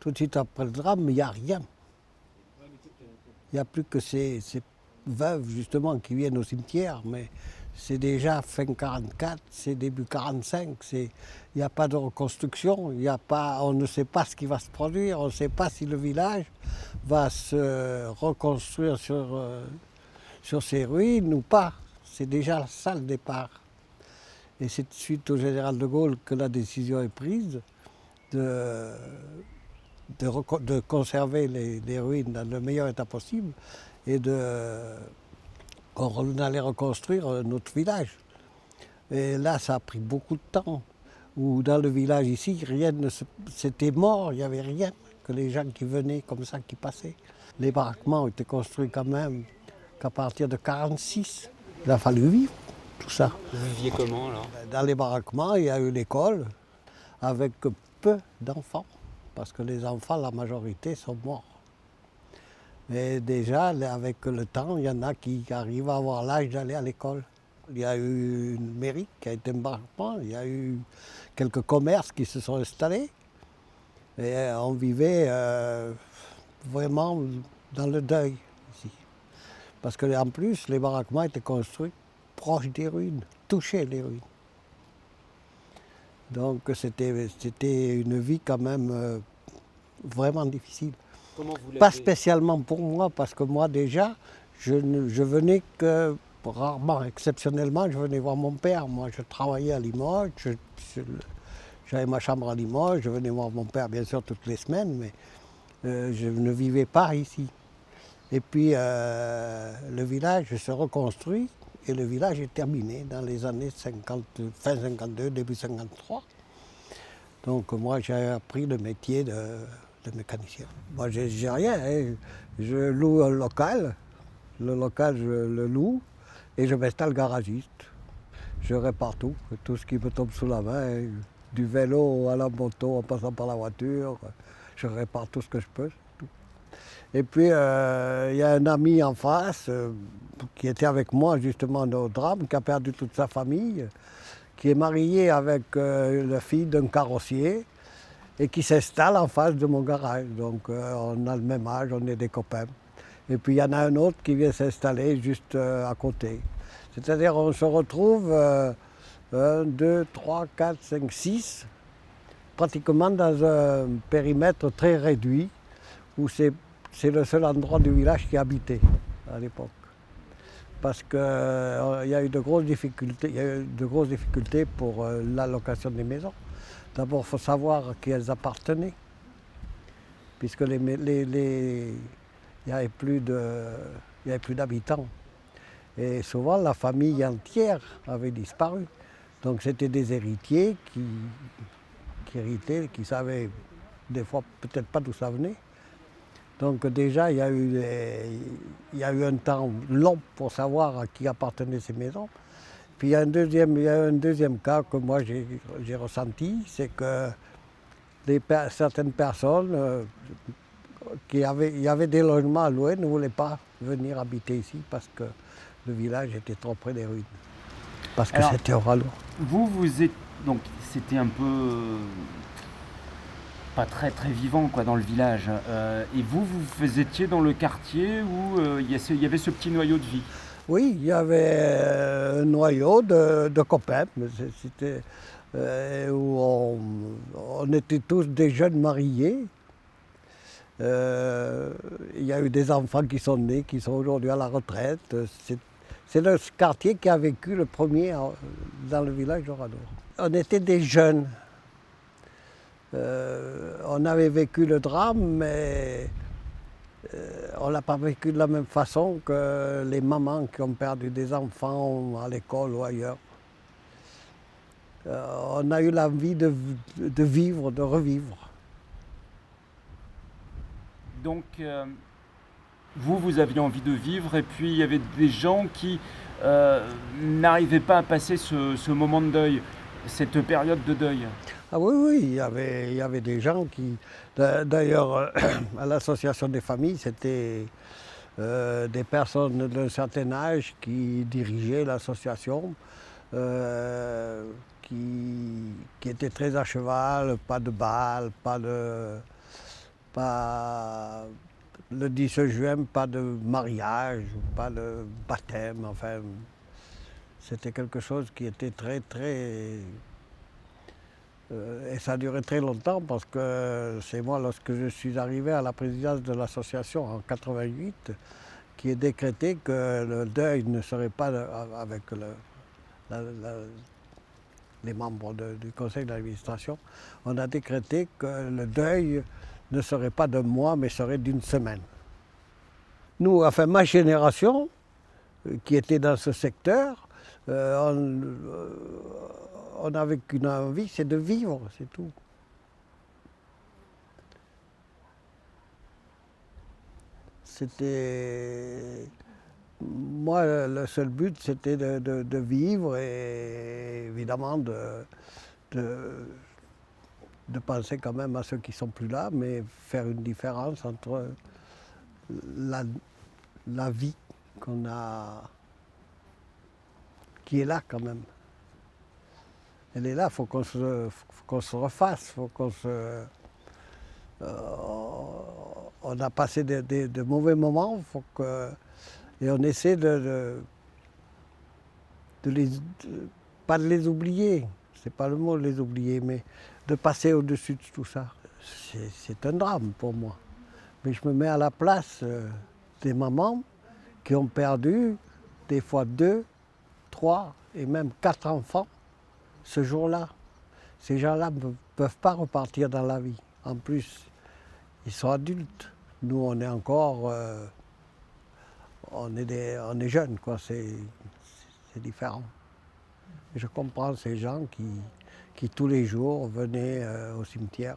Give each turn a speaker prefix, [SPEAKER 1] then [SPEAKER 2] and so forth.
[SPEAKER 1] Tout de suite après le drame, il n'y a rien. Il n'y a plus que ces veuves, justement, qui viennent au cimetière, mais c'est déjà fin 44, c'est début 45, il n'y a pas de reconstruction, il y a pas, on ne sait pas ce qui va se produire, on ne sait pas si le village va se reconstruire sur ses ruines ou pas. C'est déjà ça le départ. Et c'est suite au général de Gaulle que la décision est prise de, de conserver les ruines dans le meilleur état possible et qu'on allait reconstruire notre village. Et là, ça a pris beaucoup de temps. Où dans le village ici, rien ne c'était mort, il n'y avait rien que les gens qui venaient comme ça, qui passaient. Les baraquements ont été construits quand même qu'à partir de 46. Il a fallu vivre tout ça.
[SPEAKER 2] Vous viviez comment alors?
[SPEAKER 1] Dans les baraquements, il y a eu l'école avec peu d'enfants, parce que les enfants, la majorité, sont morts. Mais déjà, avec le temps, il y en a qui arrivent à avoir l'âge d'aller à l'école. Il y a eu une mairie qui a été un baraquement, il y a eu quelques commerces qui se sont installés. Et on vivait vraiment dans le deuil ici. Parce qu'en plus, les baraquements étaient construits proches des ruines, touchaient les ruines. Donc c'était une vie quand même vraiment difficile.
[SPEAKER 2] Comment vous
[SPEAKER 1] Pas
[SPEAKER 2] l'avez?
[SPEAKER 1] spécialement pour moi, parce que moi déjà, je venais que rarement, exceptionnellement, je venais voir mon père. Moi, je travaillais à Limoges, j'avais ma chambre à Limoges, je venais voir mon père bien sûr toutes les semaines, mais je ne vivais pas ici. Et puis le village se reconstruit et le village est terminé dans les années 50, fin 52, début 53. Donc moi j'ai appris le métier de mécanicien. Moi j'ai rien, hein. Je loue un local, le local je le loue et je m'installe garagiste. Je répare tout ce qui me tombe sous la main, hein. Du vélo à la moto en passant par la voiture, je répare tout ce que je peux. Tout. Et puis il y a un ami en face qui était avec moi justement au drame, qui a perdu toute sa famille, qui est marié avec la fille d'un carrossier et qui s'installe en face de mon garage. Donc on a le même âge, on est des copains. Et puis il y en a un autre qui vient s'installer juste à côté. C'est-à-dire on se retrouve 1, 2, 3, 4, 5, 6, pratiquement dans un périmètre très réduit, où c'est le seul endroit du village qui est habité à l'époque. Parce qu'il y a eu de grosses difficultés pour l'allocation des maisons. D'abord, il faut savoir à qui elles appartenaient, puisque il n'y avait plus d'habitants. Et souvent, la famille entière avait disparu. Donc, c'était des héritiers qui héritaient, qui savaient des fois peut-être pas d'où ça venait. Donc déjà, il y a eu un temps long pour savoir à qui appartenaient ces maisons. Puis il y a un deuxième cas que moi j'ai ressenti, c'est que certaines personnes il y avait des logements à louer ne voulaient pas venir habiter ici parce que le village était trop près des ruines. Parce que c'était au ralent.
[SPEAKER 2] Vous êtes donc c'était un peu pas très très vivant quoi dans le village. Et vous étiez dans le quartier où il y avait ce petit noyau de vie.
[SPEAKER 1] Oui, il y avait un noyau de copains. C'était où on était tous des jeunes mariés. Il y a eu des enfants qui sont nés, qui sont aujourd'hui à la retraite. C'est le quartier qui a vécu le premier dans le village d'Oradour. On était des jeunes. On avait vécu le drame, mais on ne l'a pas vécu de la même façon que les mamans qui ont perdu des enfants à l'école ou ailleurs. On a eu l'envie de vivre, de revivre.
[SPEAKER 2] Donc vous aviez envie de vivre et puis il y avait des gens qui n'arrivaient pas à passer ce moment de deuil, cette période de deuil.
[SPEAKER 1] Ah oui, oui, il y avait des gens qui... D'ailleurs, à l'association des familles, c'était des personnes d'un certain âge qui dirigeaient l'association, qui étaient très à cheval, pas de bal, pas de pas le 10 juin, pas de mariage, pas de baptême, enfin, c'était quelque chose qui était très, très... et ça a duré très longtemps parce que c'est moi, lorsque je suis arrivé à la présidence de l'association en 88, qui est décrété que le deuil ne serait pas avec les membres du conseil d'administration. On a décrété que le deuil ne serait pas de mois, mais serait d'une semaine. Nous, enfin ma génération, qui était dans ce secteur, on n'avait qu'une envie, c'est de vivre, c'est tout. C'était... Moi, le seul but, c'était de vivre et évidemment de penser quand même à ceux qui ne sont plus là, mais faire une différence entre la vie qu'on a, qui est là quand même. Elle est là, il faut qu'on se refasse, faut qu'on se... on a passé de mauvais moments, faut que... Et on essaie pas de les oublier, c'est pas le mot de les oublier, mais de passer au-dessus de tout ça. C'est un drame pour moi. Mais je me mets à la place des mamans qui ont perdu des fois 2, 3 et même 4 enfants ce jour-là. Ces gens-là ne peuvent pas repartir dans la vie. En plus, ils sont adultes. Nous, on est encore... on est jeunes, quoi. C'est différent. Et je comprends ces gens qui tous les jours venaient au cimetière.